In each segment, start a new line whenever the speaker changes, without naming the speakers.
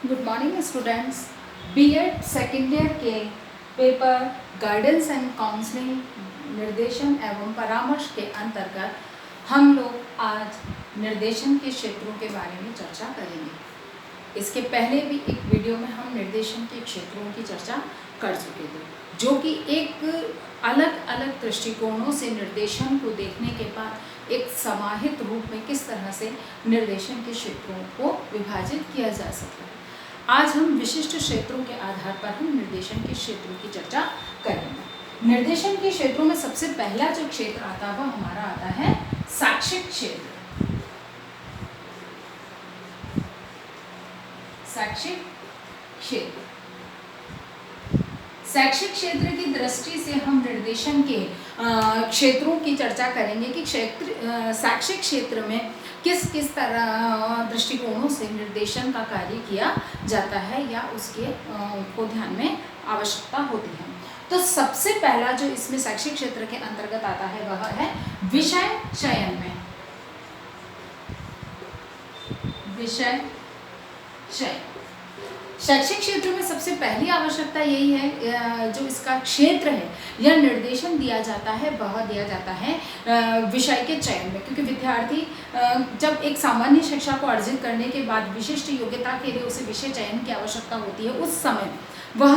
Good morning students. B Ed second year के paper guidance and counselling निर्देशन एवं परामर्श के अंतर्गत हम लोग आज निर्देशन के क्षेत्रों के बारे में चर्चा करेंगे। इसके पहले भी एक वीडियो में हम निर्देशन के क्षेत्रों की चर्चा कर चुके थे, जो कि एक अलग अलग दृष्टिकोणों से निर्देशन को देखने के बाद एक समाहित रूप में किस तरह से निर्देशन के क्षेत्रों को विभाजित किया जा सकता है। आज हम विशिष्ट क्षेत्रों के आधार पर हम निर्देशन के क्षेत्रों की चर्चा करेंगे। निर्देशन के क्षेत्रों में सबसे पहला जो क्षेत्र आता है वह हमारा आता है शैक्षिक क्षेत्र। शैक्षिक क्षेत्र शैक्षिक क्षेत्र की दृष्टि से हम निर्देशन के क्षेत्रों की चर्चा करेंगे कि शैक्षिक क्षेत्र में किस किस तरह दृष्टिकोणों से निर्देशन का कार्य किया जाता है या उसके को ध्यान में आवश्यकता होती है। तो सबसे पहला जो इसमें शैक्षिक क्षेत्र के अंतर्गत आता है वह है विषय चयन में। विषय चयन शैक्षिक क्षेत्र में सबसे पहली आवश्यकता यही है, जो इसका क्षेत्र है या निर्देशन दिया जाता है वह दिया जाता है विषय के चयन में, क्योंकि विद्यार्थी जब एक सामान्य शिक्षा को अर्जित करने के बाद विशिष्ट योग्यता के लिए उसे विषय चयन की आवश्यकता होती है, उस समय वह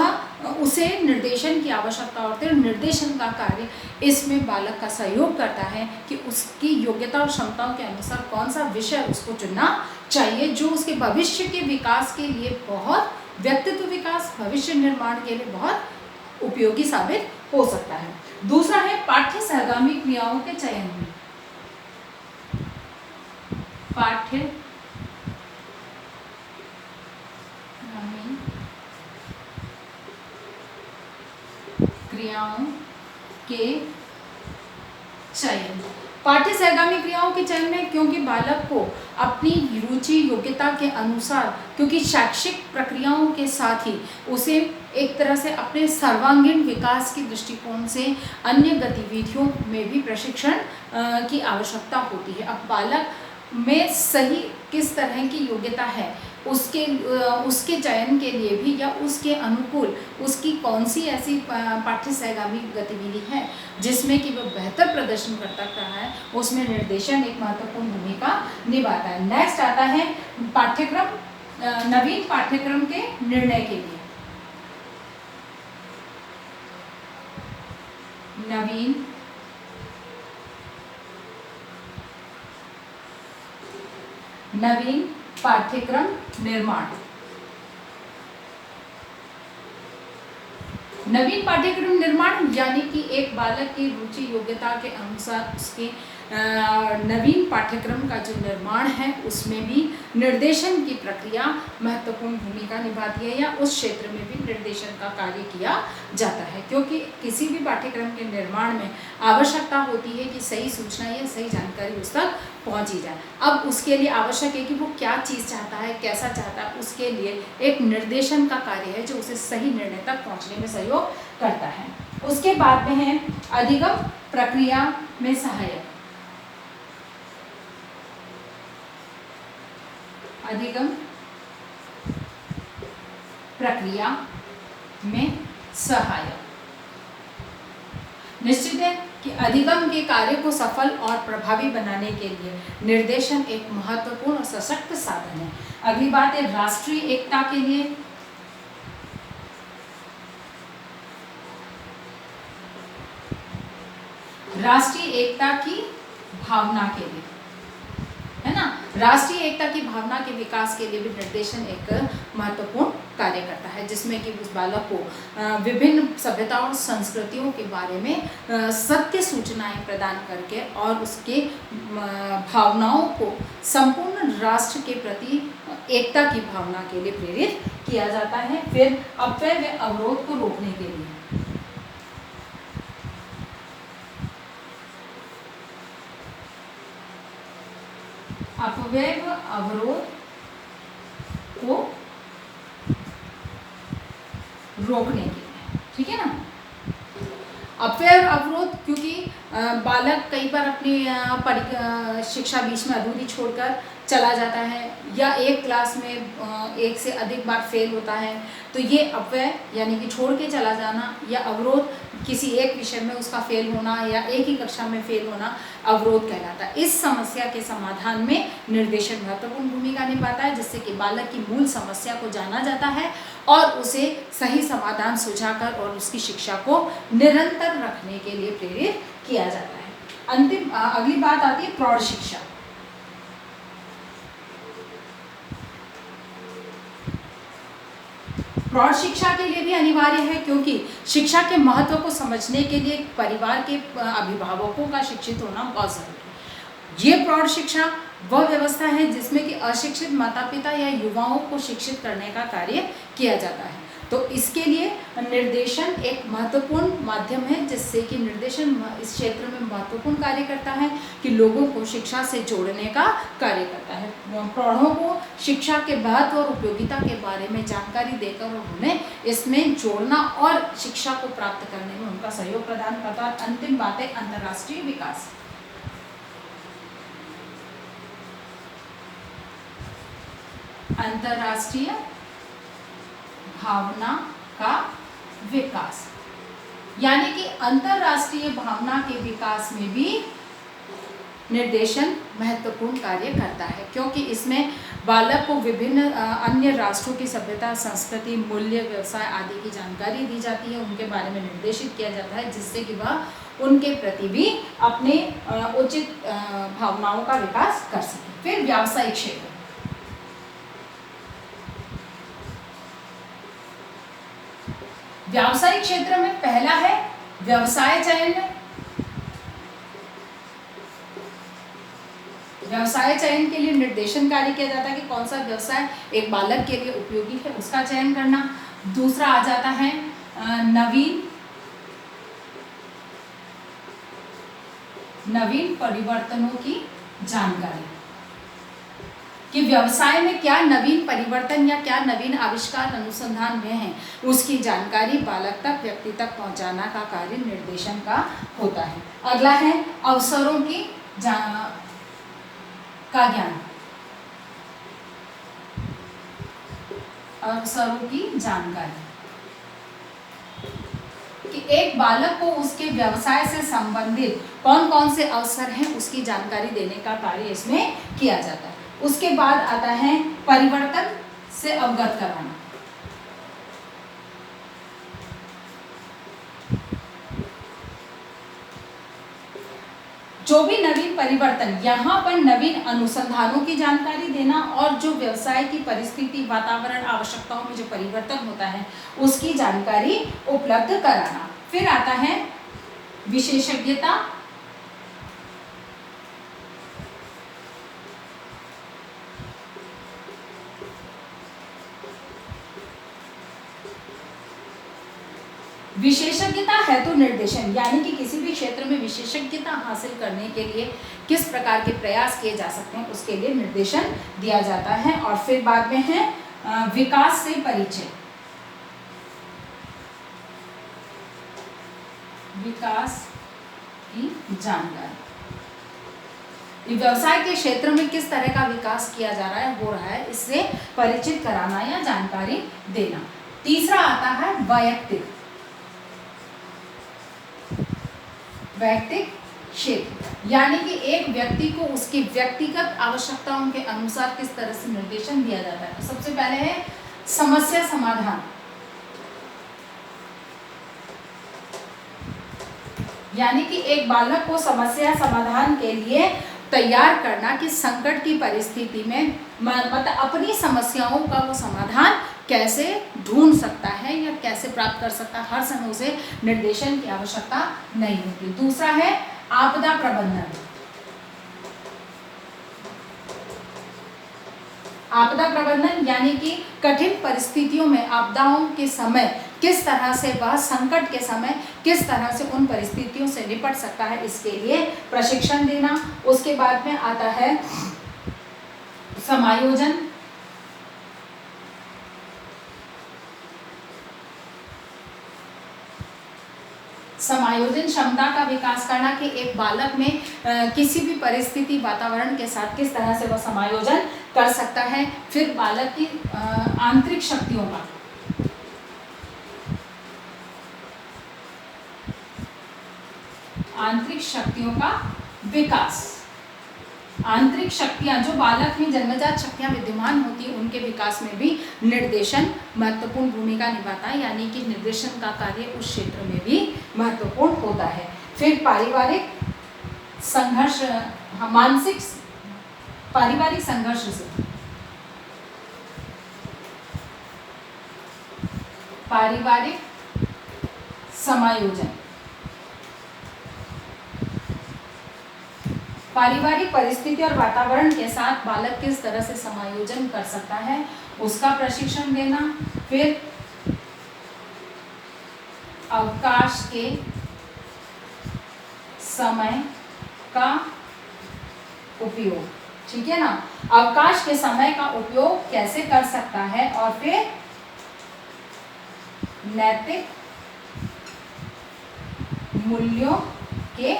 उसे निर्देशन की आवश्यकता होती है। निर्देशन का कार्य इसमें बालक का सहयोग करता है कि उसकी योग्यता और क्षमताओं के अनुसार कौन सा विषय उसको चुनना चाहिए, जो उसके भविष्य के विकास के लिए बहुत, व्यक्तित्व विकास, भविष्य निर्माण के लिए बहुत उपयोगी साबित हो सकता है। दूसरा है पाठ्य सहगामी क्रियाओं के चयन में। पाठ्य क्रियाओं के चयन। पाठ्य सहगामी क्रियाओं के चयन में, क्योंकि बालक को अपनी रुचि योग्यता के अनुसार, क्योंकि शैक्षिक प्रक्रियाओं के साथ ही उसे एक तरह से अपने सर्वांगीण विकास की दृष्टिकोण से अन्य गतिविधियों में भी प्रशिक्षण की आवश्यकता होती है। अब बालक में सही किस तरह की योग्यता है उसके चयन के लिए भी या उसके अनुकूल उसकी कौन सी ऐसी पाठ्य सहगामी गतिविधि है जिसमें कि वह बेहतर प्रदर्शन कर सकता है, उसमें निर्देशन एक महत्वपूर्ण भूमिका निभाता है। नेक्स्ट आता है पाठ्यक्रम, नवीन पाठ्यक्रम के निर्णय के लिए। नवीन पाठ्यक्रम निर्माण। नवीन पाठ्यक्रम निर्माण यानी कि एक बालक की रुचि योग्यता के अनुसार उसके नवीन पाठ्यक्रम का जो निर्माण है उसमें भी निर्देशन की प्रक्रिया महत्वपूर्ण भूमिका निभाती है, या उस क्षेत्र में भी निर्देशन का कार्य किया जाता है, क्योंकि किसी भी पाठ्यक्रम के निर्माण में आवश्यकता होती है कि सही सूचना या सही जानकारी उस तक पहुंची जाए। अब उसके लिए आवश्यक है कि वो क्या चीज़ चाहता है, कैसा चाहता है, उसके लिए एक निर्देशन का कार्य है जो उसे सही निर्णय तक पहुंचने में सहयोग करता है। उसके बाद में है अधिगम प्रक्रिया में सहायक। अधिगम प्रक्रिया में सहायक। निश्चित है कि अधिगम के कार्य को सफल और प्रभावी बनाने के लिए निर्देशन एक महत्वपूर्ण और सशक्त साधन है। अगली बात है राष्ट्रीय एकता के लिए। राष्ट्रीय एकता की भावना के लिए, है ना, राष्ट्रीय एकता की भावना के विकास के लिए भी निर्देशन एक महत्वपूर्ण कार्य करता है, जिसमें कि उस बालक को विभिन्न सभ्यताओं और संस्कृतियों के बारे में सत्य सूचनाएं प्रदान करके और उसके भावनाओं को संपूर्ण राष्ट्र के प्रति एकता की भावना के लिए प्रेरित किया जाता है। फिर अपव्यय व अवरोध को रोकने के लिए, अपव्यय व अवरोध को रोकने के लिए, ठीक है ना। अपव्यय और अवरोध, क्योंकि बालक कई बार अपनी शिक्षा बीच में अधूरी छोड़कर चला जाता है या एक क्लास में एक से अधिक बार फेल होता है तो ये अपव्यय यानी कि छोड़ के चला जाना या अवरोध, किसी एक विषय में उसका फेल होना या एक ही कक्षा में फेल होना अवरोध कहलाता है। इस समस्या के समाधान में निर्देशन महत्वपूर्ण भूमिका निभाता है, जिससे कि बालक की मूल समस्या को जाना जाता है और उसे सही समाधान सुझाकर और उसकी शिक्षा को निरंतर रखने के लिए प्रेरित किया जाता है। अगली बात आती है प्रौढ़ शिक्षा। प्रौढ़ शिक्षा के लिए भी अनिवार्य है, क्योंकि शिक्षा के महत्व को समझने के लिए परिवार के अभिभावकों का शिक्षित होना बहुत जरूरी है। ये प्रौढ़ शिक्षा वह व्यवस्था है जिसमें कि अशिक्षित माता पिता या युवाओं को शिक्षित करने का कार्य किया जाता है। तो इसके लिए निर्देशन एक महत्वपूर्ण माध्यम है, जिससे कि निर्देशन इस क्षेत्र में महत्वपूर्ण कार्य करता है कि लोगों को शिक्षा से जोड़ने का कार्य करता है। प्रौढ़ों को शिक्षा के महत्व और उपयोगिता के बारे में जानकारी देकर और उन्हें इसमें जोड़ना और शिक्षा को प्राप्त करने में उनका सहयोग प्रदान करता है। अंतिम बात है अंतर्राष्ट्रीय विकास। अंतर्राष्ट्रीय भावना का विकास, यानी कि अंतर्राष्ट्रीय भावना के विकास में भी निर्देशन महत्वपूर्ण कार्य करता है, क्योंकि इसमें बालक को विभिन्न अन्य राष्ट्रों की सभ्यता, संस्कृति, मूल्य, व्यवसाय आदि की जानकारी दी जाती है, उनके बारे में निर्देशित किया जाता है, जिससे कि वह उनके प्रति भी अपने उचित भावनाओं का विकास कर सके। फिर व्यावसायिक क्षेत्र। व्यावसायिक क्षेत्र में पहला है व्यवसाय चयन। व्यवसाय चयन के लिए निर्देशन कार्य किया जाता है कि कौन सा व्यवसाय एक बालक के लिए उपयोगी है, उसका चयन करना। दूसरा आ जाता है नवीन परिवर्तनों की जानकारी, कि व्यवसाय में क्या नवीन परिवर्तन या क्या नवीन आविष्कार अनुसंधान में है, उसकी जानकारी बालक तक, व्यक्ति तक पहुंचाना का कार्य निर्देशन का होता है। अगला है अवसरों का ज्ञान। अवसरों की जानकारी, कि एक बालक को उसके व्यवसाय से संबंधित कौन कौन से अवसर हैं उसकी जानकारी देने का कार्य इसमें किया जाता है। उसके बाद आता है परिवर्तन से अवगत कराना। जो भी नवीन परिवर्तन, यहाँ पर नवीन अनुसंधानों की जानकारी देना और जो व्यवसाय की परिस्थिति, वातावरण, आवश्यकताओं में जो परिवर्तन होता है उसकी जानकारी उपलब्ध कराना। फिर आता है विशेषज्ञता। विशेषज्ञता है तो निर्देशन, यानी कि किसी भी क्षेत्र में विशेषज्ञता हासिल करने के लिए किस प्रकार के प्रयास किए जा सकते हैं उसके लिए निर्देशन दिया जाता है। और फिर बाद में है विकास से परिचय। विकास की जानकारी, व्यवसाय के क्षेत्र में किस तरह का विकास किया जा रहा है, हो रहा है, इससे परिचित कराना या जानकारी देना। तीसरा आता है वैयक्तिक क्षेत्र, यानी कि एक व्यक्ति को उसकी व्यक्तिगत आवश्यकताओं के अनुसार किस तरह से निर्देशन दिया जाता है। तो सबसे पहले है समस्या समाधान, यानी कि एक बालक को समस्या समाधान के लिए तैयार करना कि संकट की परिस्थिति में मतलब अपनी समस्याओं का वो समाधान कैसे ढूंढ सकता है या कैसे प्राप्त कर सकता है। हर समय उसे निर्देशन की आवश्यकता नहीं होती। दूसरा है आपदा प्रबंधन। आपदा प्रबंधन यानी कि कठिन परिस्थितियों में, आपदाओं के समय किस तरह से वह संकट के समय किस तरह से उन परिस्थितियों से निपट सकता है, इसके लिए प्रशिक्षण देना। उसके बाद में आता है समायोजन। समायोजन क्षमता का विकास करना कि एक बालक में किसी भी परिस्थिति, वातावरण के साथ किस तरह से वह समायोजन कर सकता है। फिर बालक की आंतरिक शक्तियों का, आंतरिक शक्तियों का विकास, आंतरिक शक्तियां जो बालक में जन्मजात शक्तियां विद्यमान होती हैं उनके विकास में भी निर्देशन महत्वपूर्ण भूमिका निभाता है, यानी कि निर्देशन का कार्य उस क्षेत्र में भी महत्वपूर्ण होता है। फिर पारिवारिक संघर्ष, मानसिक पारिवारिक संघर्ष से, पारिवारिक समायोजन, पारिवारिक परिस्थिति और वातावरण के साथ बालक किस तरह से समायोजन कर सकता है उसका प्रशिक्षण देना। फिर अवकाश के समय का उपयोग, ठीक है ना, अवकाश के समय का उपयोग कैसे कर सकता है। और फिर नैतिक मूल्यों के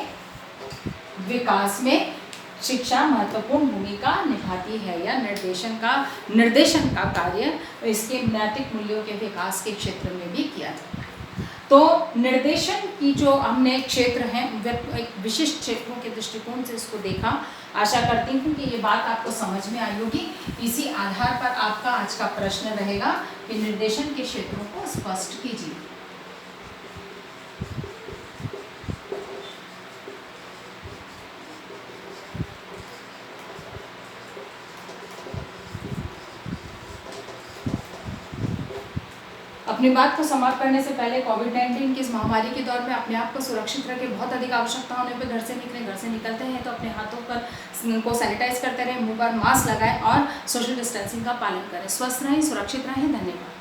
विकास में शिक्षा महत्वपूर्ण भूमिका निभाती है, या निर्देशन का कार्य इसके नैतिक मूल्यों के विकास के क्षेत्र में भी किया जाता है। तो निर्देशन की जो हमने क्षेत्र हैं, एक विशिष्ट क्षेत्रों के दृष्टिकोण से इसको देखा। आशा करती हूँ कि ये बात आपको समझ में आई होगी। इसी आधार पर आपका आज का प्रश्न रहेगा कि निर्देशन के क्षेत्रों को स्पष्ट कीजिए। अपनी बात को समाप्त करने से पहले कोविड-19 की इस महामारी के दौर में अपने आप को सुरक्षित रखें। बहुत अधिक आवश्यकता होने पर घर से निकलें। घर से निकलते हैं तो अपने हाथों पर को सैनिटाइज करते रहें, मुंह पर मास्क लगाएं और सोशल डिस्टेंसिंग का पालन करें। स्वस्थ रहें, सुरक्षित रहें। धन्यवाद।